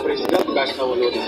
Président Bassa Oloda.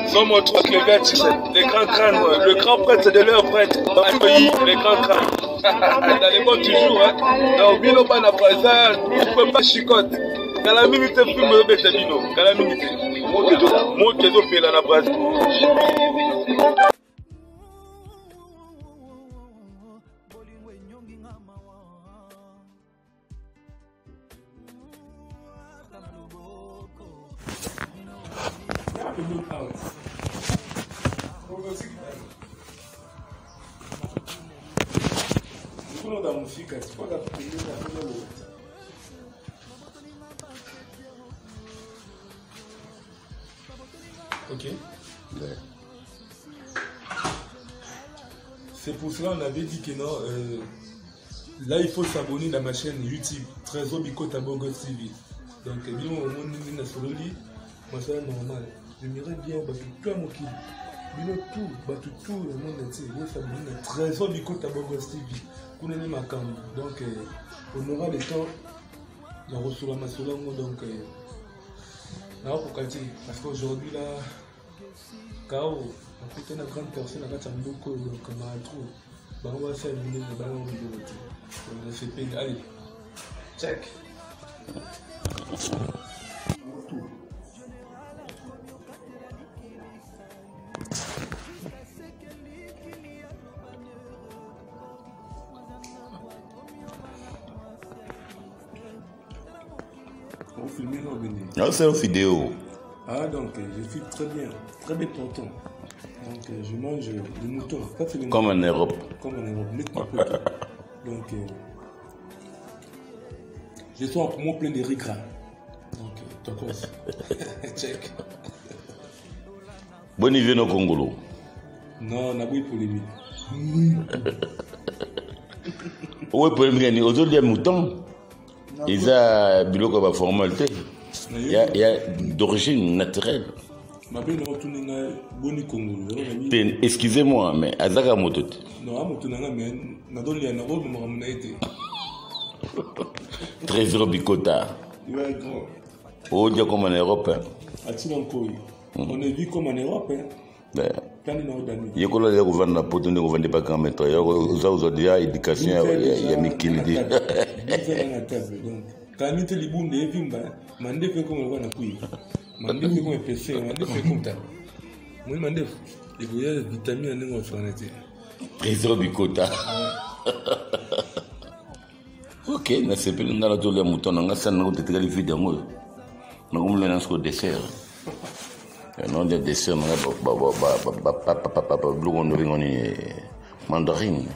Sont mon truc, les grands crânes, le grand prêtre de leur prêtre, les grands crânes. Dans les bons toujours, hein. Dans Bino Banabrazar, il ne peut pas chicoter. Dans la minute, il faut me mettre Bino. Dans la minute, moi, je vais faire la brasse. Ok. Ouais. C'est pour cela qu'on avait dit que non, là il faut s'abonner à ma chaîne YouTube, Trésor Bikota Bogo TV. Donc, bien au monde, moi c'est normal. J'aimerais bien tout à mon kid. Tout le monde entier. Il faut s'abonner à Trésor Bikota Bogo TV. Qu'on ait ma cam. Donc, on aura le temps de recevoir ma solango. Donc, parce qu'aujourd'hui là, Kao, on peut une grande personne à la beaucoup comme un trou. On va faire une vidéo de ballon vidéo. On fait payer. Allez, check. On filme là, non, c'est une vidéo. Ah, donc je suis très bien content. Donc je mange des moutons. Comme en Europe. Comme en Europe, donc je suis en poumon plein de riz gras. Donc, tacos. Check. Bon niveau au Congolo. Non, on a beau pour les mille. Oui, pour les mille, aujourd'hui, il y a mouton. Ils ont biloko ba formalité. Il y a d'origine naturelle. Excusez-moi, mais Azaka Motot. Non, Trésor Bikota. Oh, Dieu, comme en Europe. On est vu comme en Europe. Il y a des gens qui vendent la pote, ne vendent pas quand même. Il y a aujourd'hui éducation, il y a mis qui le dit. Quand tu es libre de vivre, tu fais comme on a pu. Tu fais comme PC, tu fais comme ça. Moi, il y a des vitamines dans notre planète. Trésor Bikota. Ok, na c'est plus dans la toile de mouton, on a ça dans le téléphone vidéo. On a comme le nom dessert. Non des desserts, on a mandarine.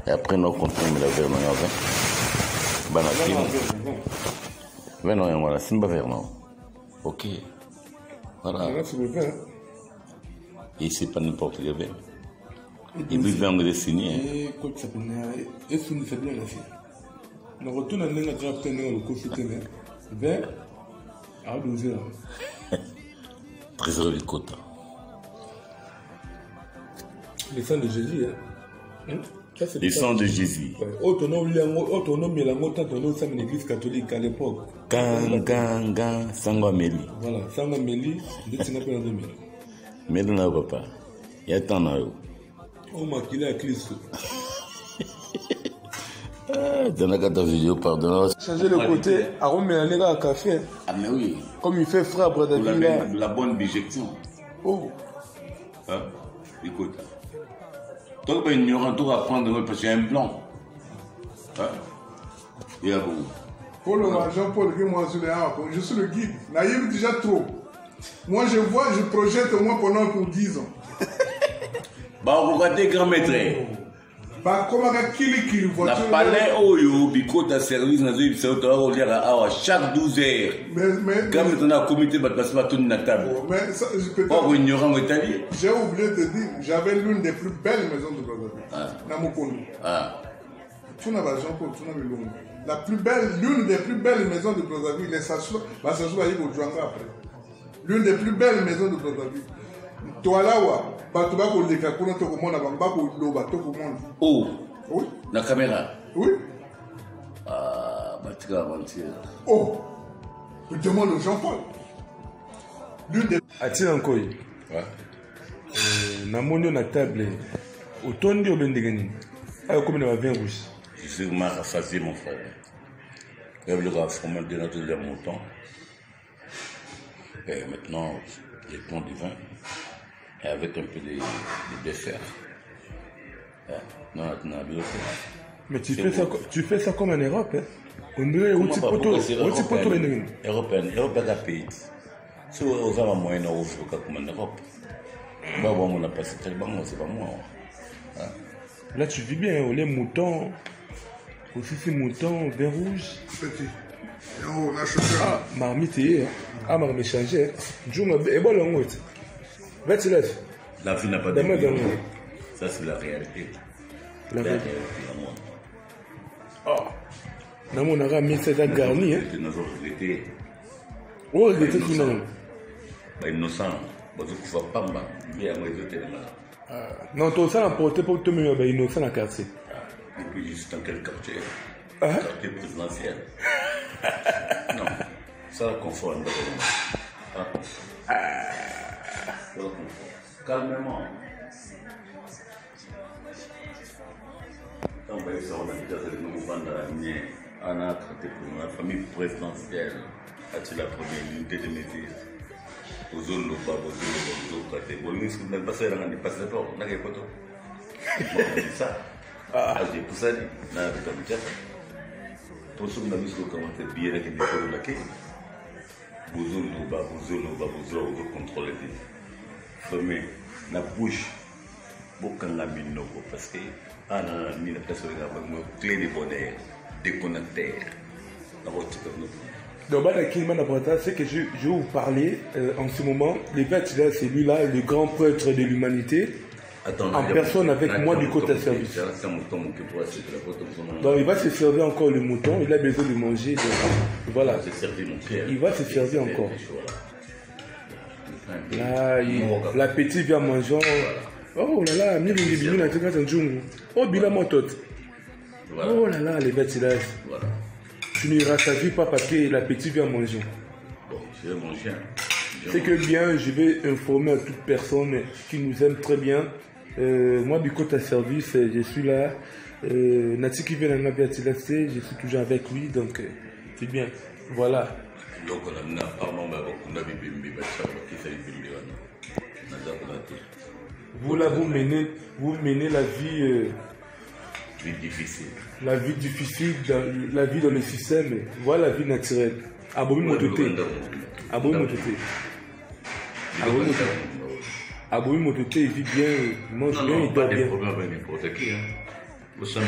Et après, nous continuons la verre, non, non, voilà, c'est pas verre, non. Ok. Voilà. Et c'est pas n'importe quel verre. Et puis, on va signer. Et c'est bien la fille. On retourne à le consulter, vers à 12 heures. Trésor Bikota. Les sangs de Jésus, hein? Les sangs de Jésus. Autonome, l'église catholique à l'époque. Sangwameli. Voilà, Sangwameli, mais non, papa. Il y a tant de on m'a qu'il à Christ. Dans la carte vidéo, pardon. Changer le côté, Aaron Mélané à café. Ah, mais oui. Comme il fait frère, Brazzaville là. La bonne bijection. Oh. Hein? Écoute. Toi, ben, il y aura tout à prendre parce qu'il y a un blanc. Hein? Il y a beaucoup. Paul, Jean-Paul, je suis le guide. Naïve déjà trop. Moi, je vois, je projette au moins pendant pour 10 ans. Bah, regardez, grand maître. Bah, comment qui la palais Oyo, Biko, ta service, chaque 12 heures. Mais quand on a un comité, bah, passe pas tout une table. Mais ça, j'ai oublié de dire, j'avais l'une des plus belles maisons de Brazzaville. Namokono. Tu n'as pas Jean-Paul, tu n'as pas l'homme. La plus belle, l'une des plus belles maisons de Brazzaville, les Sachou, bah, Sachou va y aller après. L'une des plus belles maisons de Brazzaville. Toi là, bah, tu vas pour les Kakuna, tu vas pour l'Oba, tu vas oh, oui. La caméra. Oui. Ah, bah, tu vas mentir. Oh, je demande au Jean-Paul. L'une des. A-t-il encore? Ouais. Namonio na table. Autant de Bendegani. Alors, comme il y a 20 rouges. Je suis rassasié, mon frère. Je vais le rassembler de notre montant. Et maintenant, les plans du vin. Et avec un peu de dessert. Non, mais tu fais ça comme en Europe. Hein? On dirait où tu peux tout venir. Européenne pays. Si vous avez un moyen de vous comme en Europe, on a passé tellement, c'est pas moi. Là, tu vis bien, on est mouton. Aussi, c'est mouton, vin rouge. Petit. Oh, la chaussure. Ah, marmite, ah, marmite changé. Et bon, on va te laisser. La vie n'a pas de vie. Ça, c'est la réalité. La réalité. Ah. Non, on a mis ça garni. Oh, regretter tout le monde. Innocent. Non, tout ça, on a porté pour te mettre innocent dans le quartier. Et puis, juste dans quel quartier? Quartier présidentiel. Non, ça la confort. Calmement. Quand on va essayer on a traité pour la famille présidentielle. C'est la première unité de mesure. Aux zones locales, aux zones locales. On a passé dans les passeports, on a des photos. Ça. J'ai pour ça, on a des pour ceux qui ont vu ce qu'on a bien avec les photos là, vous contrôlez. Mais la bouche, beaucoup de gens parce que on a mis la personne qui clé de bonheur, déconnecté. Donc, ce que je vais vous parler en ce moment, le gars, c'est lui-là, le grand prêtre de l'humanité, en personne avec moi du côté service. Donc, il va se servir encore le mouton, il a besoin de manger. Donc, voilà. Il va se servir encore. Là, l'appétit vient manger. Oh là là, oh, bila motote. Oh là là, les bêtes, là. Tu n'iras sa vie pas parce que l'appétit vient manger. Bon, je vais manger. C'est que bien, je vais informer à toute personne qui nous aime très bien. Moi, du côté service, je suis là. Nati qui vient à Biatilasté, je suis toujours avec lui, donc c'est bien. Voilà. Donc, on a apparemment vous là, vous menez la vie. Vie difficile. La vie difficile, la vie dans le système. Voilà la vie naturelle. Abomi Mototé. Abomi Mototé. Abomi Mototé, il vit bien, il mange bien, il dort bien. Pas de problème avec n'importe qui. Vous savez,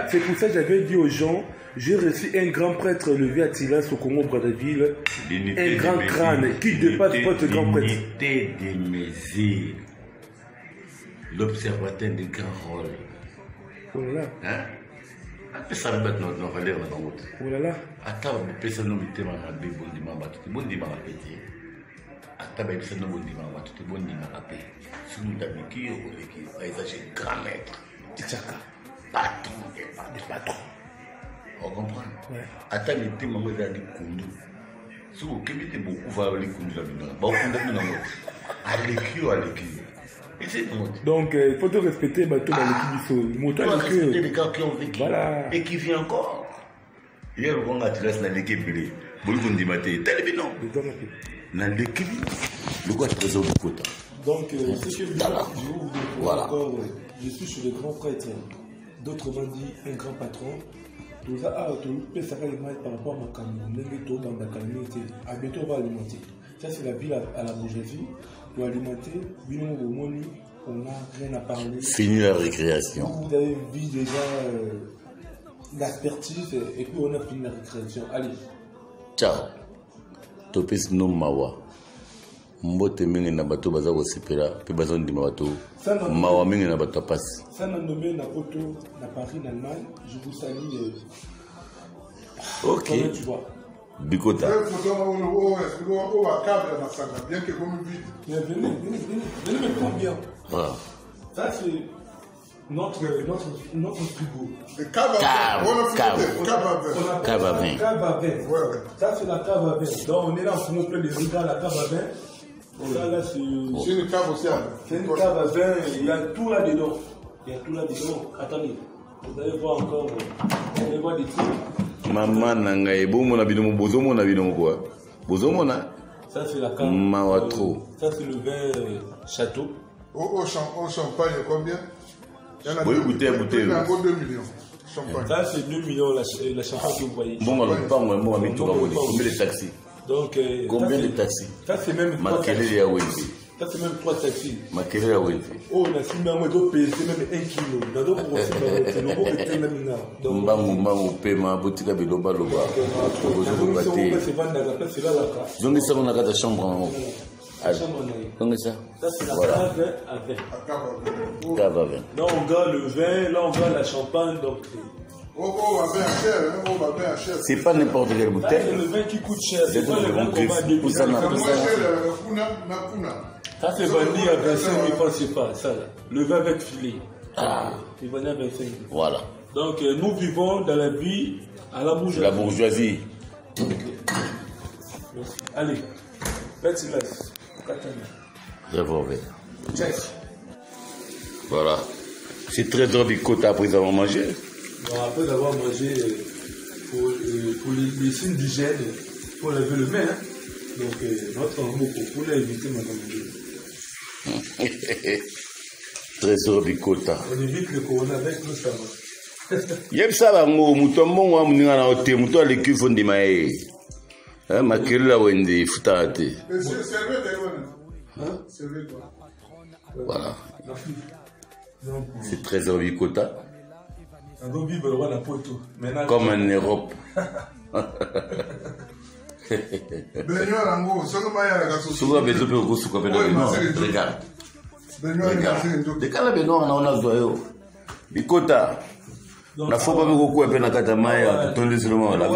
c'est pour ça que j'avais dit aux gens, j'ai reçu un grand prêtre levé à Tilas au Congo Brazzaville, un grand crâne qui dépasse votre grand prêtre. L'unité des mesures, l'observateur des grands rôles. Oh là là. Hein? Ça va mettre notre valeur dans la route. Oh là là. Attends, mais personne n'a mis tellement à bon dimanche, bon dimanche à péter. Attends, mais personne n'a bon dimanche, bon dimanche à péter. Si nous avons qui a exagéré grand maître. Tchaka. Patron des patrons. On comprend? Attends, mais t'es maman de Kundu. Si vous mettez beaucoup, va aller Kundu là-dedans. Bah, on a mis dans l'autre. À l'équipe. Donc, il faut te respecter l'équipe du respecter les gars qui ont vécu voilà. Et qui vivent encore. Hier, on a tiré dans l'équipe. Dans l'équipe, le quoi très au côté. Donc, ce que voilà. Je suis chez le grand prêtre, d'autres m'ont dit un grand patron. Tout ça, ça par rapport à ma caméra, à bientôt on va alimenter. Ça, c'est la ville à la bourgeoisie. Pour alimenter, on n'a rien à parler. Fini la récréation. Vous avez vu déjà l'expertise et puis on a fini la récréation. Allez. Ciao. Topis no mawa. Mbote mingi na bato baza ko sepela pe baza ndima bato mawa mingi na bato passe. Ça n'a nommé na photo na Paris en Allemagne. Je vous salue. OK. Comment tu vois? Bikota. Bien que comme vite. Venez me prendre bien. Voilà. Ça c'est notre frigo. Le cave à vin. Ça c'est la cave à vin. Donc on est là pour montrer les rigas à la cave à vin. Ça là c'est une cave aussi. C'est une cave à vin. Il y a tout là dedans. Attendez. Vous allez voir encore. Vous allez voir des trucs. Maman nanga ebomo na bino bozomo na bino quoi. Bozomo na. Ça c'est la cave. Mawatro. Ça c'est le vin château. Au champagne combien? Oui, goûtez. 2 millions. Champagne. Ça c'est 2 millions la champagne que vous voyez. Bon, alors pas moi, mais tout va rouler. Combien de taxis? Donc, combien de taxis? Ça c'est même 3 taxis. Ça c'est même 3 taxis. Makelele Wendy. Oh, on a signé un mois peser même 1 kilo. Dans d'autres c'est le mot était même là. Donc, Mbangu paiement boutique biloba loba. C'est là la carte. Donc ça on a la chambre en haut. Comment ça? Ça c'est la cave à vin. Cave à vin. Là on garde le vin, là on garde la champagne donc. C'est pas n'importe quelle bouteille. C'est le vin qui coûte cher. C'est pas le vin qu'on va déguster. Ça c'est vanille à 25 000 francs, c'est pas ça là. Le vin avec filet. C'est vanille à 25 000. Voilà. Donc nous vivons dans la vie à la bourgeoisie. La bourgeoisie. Merci. Allez, faites silence. Revolver. Voilà. C'est très envie côté après avoir mangé. Après avoir mangé, pour les signes d'hygiène, pour laver le main. Donc, notre mot pour éviter madame. Trésor Bicota. On évite le corona avec nous, ça va. Yep, ça va, mouton, on a ôté, mouton à l'équipe fondimae. Ma queue là, Wendy, foutate. Voilà. C'est Trésor Bicota. Comme en Europe. Souvent, les autres se regarde. Regarde. On a besoin. Bicota. La fois pas beaucoup à Kata Maya, ton décilement là.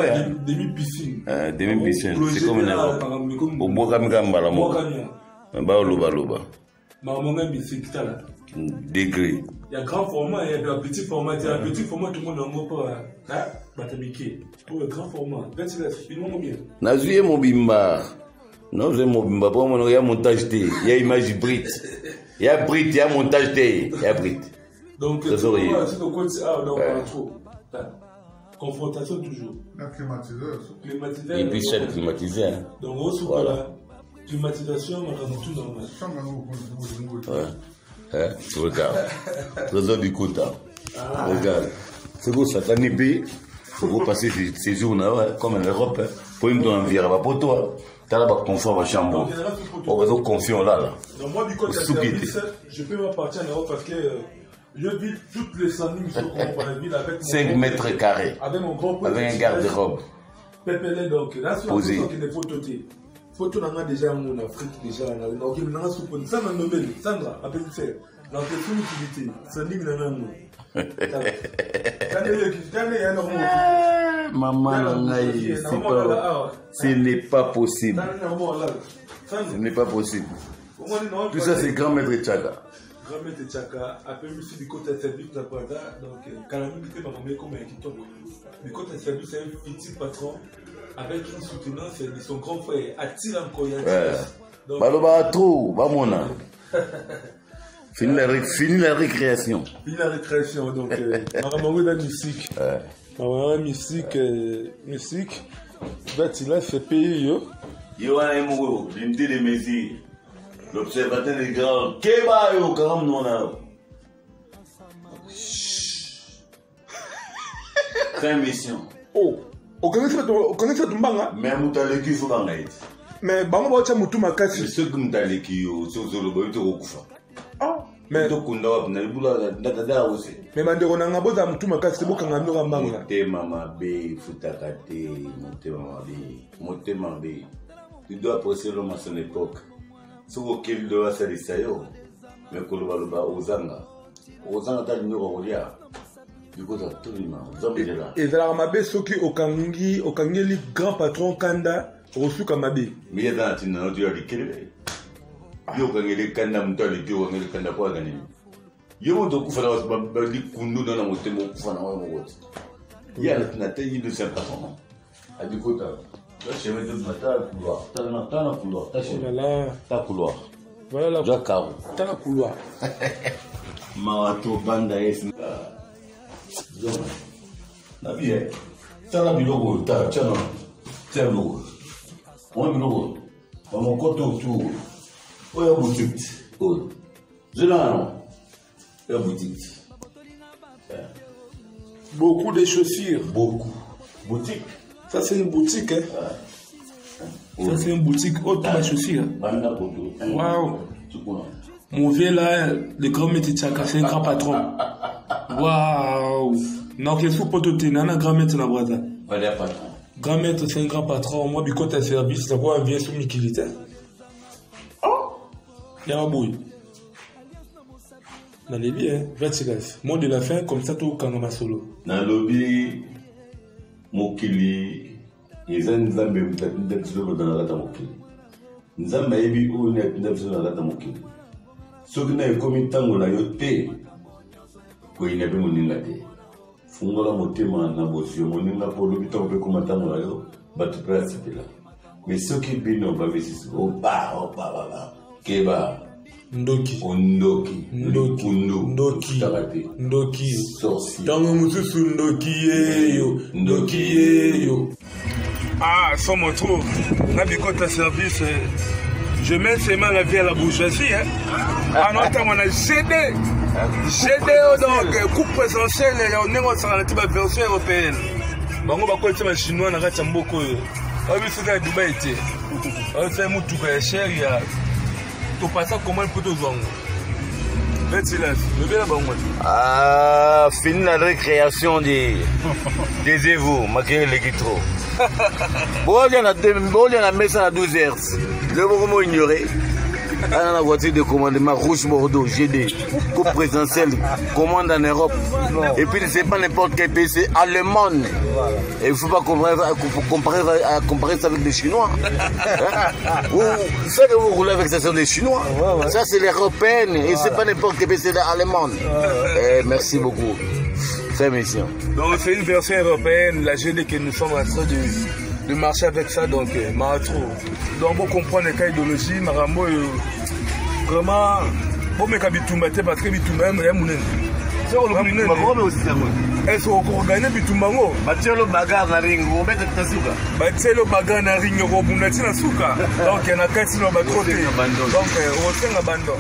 Demi-piscine. Demi-piscine. C'est comme en Europe. Au Bokamgamba, la mort. Baoluba. Degré. Il y a grand format, il y a un petit format. Il y a un petit format, tout le monde en mot pour pour le grand format. Bien. Nazuye Mobimba. Non, j'ai Mobimba. Pour moi, il y a montage. Il y a image brite. Il y a brite, il y a montage. Il y a brite. Donc, c'est le côté donc trop. Confrontation toujours. La climatiseur. Et puis, c'est climatisé. Donc, on se voilà. Climatisation, on a tout normal. Tu regardes. Trésor du Kota. Regarde. C'est beau, ça t'a nippé. Il faut passer ces jours-là, comme en Europe. Pour une donne environ, pour toi. Tu as là-bas confort à chambre. On va donc confier là. Donc, moi, du côté service, je peux me partir en Europe parce que je vis toutes les 100 000 dans la ville avec 5 mètres carrés. Avec mon grand père. Avec un garde-robe. Pépélé, donc. Là, sur la photo qui est photos. Photo n'a déjà en Afrique déjà donc il n'a soupçonné ça n'a nommé Sandra appelle ça dans quelle utilité ça dit qu'il a un mot maman ce n'est pas possible ce n'est pas possible tout ça c'est grand maître Tchaka appelle monsieur du côté service de la Guada donc calamité m'a nommé comme un kitoko du côté service c'est un petit patron avec une soutenance de son grand frère Attila Nkoya. Baloba trop, Bamona. Fini la récréation. Fini la récréation, donc on va musique. Musique. Là, c'est payé, yo. Yo, l'unité des mesures. L'observateur des grands. Keba, yo, karam, non, là. Très mission. Oh, on connaît ça de mbanga. Mais Moutaleki, il faut qu'on aille. Mais bango ba cha mutu makasi. C'est ce que Moutaleki, yo, c'est au bout de Rokufa. Ah, mais mais mandeko na ngabo za mutu makasi te boka ngano mbanga. Motema mabe, futakate, motema mabe. Tu dois penser l'homme à son époque. Si vous avez le droit de faire ça, mais que vous avez Ozanga ta numéro Rolia. Du coup, ça tout le monde. Et dans la mabe, ceux qui okangi les grands patrons Kanda reçu comme mabe. Mais il y a des gens qui ont dit qu'il yo okangi les Kanda mutali yo okangi les Kanda kwa gani. Yo ndo kufana wasibali kundu na motema kufana wa mwote. Ya na te yi de saint patron. A du coup, je vais te mettre à couloir. T'as un couloir. T'as couloir. Voilà la couloir. T'as un couloir. Marato banda es. La vie est. T'as la bilogo. T'as le logo. On a le logo. Dans mon côté autour. Oh, il y a boutique. Oh. Je l'ai non. Il y a boutique. Beaucoup de chaussures. Beaucoup. Boutique. Ça, c'est une boutique, hein? Ça, c'est une boutique haute pour la chaussure. Waouh! Mon vieux là, le grand maître Tchaka, c'est un grand patron. Waouh! Non, qu'est-ce que vous pouvez te dire? Grand maître, na brother. Grand maître, c'est un grand patron. Moi, quand tu as service, ça va bien sur mes kilitaires. Oh! Y'a un bouille. Dans les billes, hein? 26. Mot de la fin, comme ça, tout quand on a solo. Dans le lobby. Mokili eza nzambe mutapinda biso dans la mokili nzambe yebi o ne pinda biso dans la mokili soki na ekomi tango na yo te ko ina be moninga te fungola motema na bozio moninga po lobi tango pe koma tango na yo batu prasipela mais soki bino ba mesisi ba keba Ndoki. Tango mususu Ndoki yo. Ah, sans mon trou. Nabikota service. Je mets ses mains la vie à la bourgeoisie. Ah non, on a GD. Donc, coupe présentielle, on est en la version européenne. Bango bakote ma chinois na kati mboko yo. Obi suka Dubai te. On fait mutuka cher ya. Tu passes comment il peut te vendre? Ah, fini la récréation des Evo, maquillé les guitros. Bon, il y en a mis ça à 12 Hz. Je vais vraiment ignorer. Dans la voiture de commandement rouge Bordeaux, GD, coupe présentielle, commande en Europe. Et puis, ce n'est pas n'importe quel pays, c'est allemand. Et il ne faut pas comparer ça avec les Chinois. Ça que vous roulez avec ça, c'est des Chinois. Ça, c'est l'européenne. Et ce n'est pas n'importe quel pays, c'est l'allemand. Merci beaucoup. C'est mission. Donc, c'est une version européenne, la GD que nous sommes en train de marcher avec ça, donc Maratro. Donc, on comprend les cas idéologie, Marambo, vraiment, bon, mais quand Bitumba, parce que Bitumba, il y a mon est-ce qu'on peut gagner Bitumbango? Batielo bagarre na ring, on met ta souka. Batielo bagarre na ring, on met ta souka. Donc, il y en a 4 qui n'ont pas trop. Donc, on tient l'abandon.